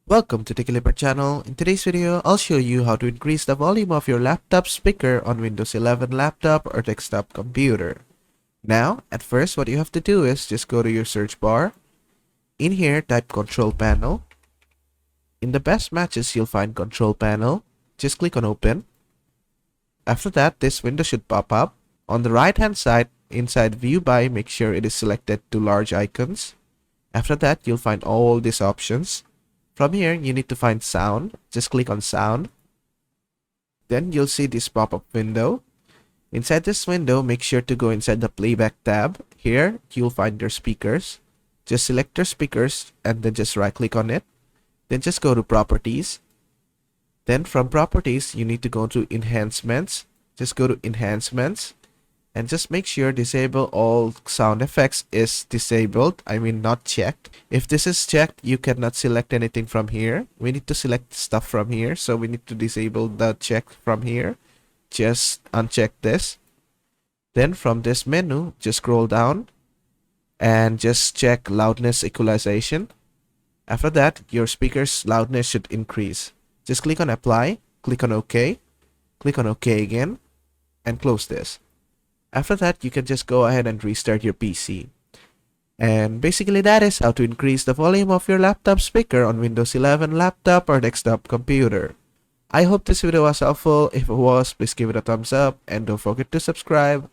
Welcome to the Clipper channel. In today's video, I'll show you how to increase the volume of your laptop speaker on Windows 11 laptop or desktop computer. Now, at first, what you have to do is just go to your search bar. In here, type Control Panel. In the best matches, you'll find Control Panel. Just click on Open. After that, this window should pop up. On the right hand side, inside View By, make sure it is selected to large icons. After that, you'll find all these options. From here, you need to find sound. Just click on sound. Then you'll see this pop-up window. Inside this window, make sure to go inside the playback tab. Here, you'll find your speakers. Just select your speakers and then just right click on it. Then just go to properties. Then from properties, you need to go to enhancements. Just go to enhancements. And just make sure disable all sound effects is disabled. I mean not checked. If this is checked, you cannot select anything from here. We need to select stuff from here. So we need to disable the check from here. Just uncheck this. Then from this menu, just scroll down and just check loudness equalization. After that, your speaker's loudness should increase. Just click on apply, click on OK, click on OK again, and close this. After that, you can just go ahead and restart your PC. And basically that is how to increase the volume of your laptop speaker on Windows 11 laptop or desktop computer. I hope this video was helpful. If it was, please give it a thumbs up and don't forget to subscribe.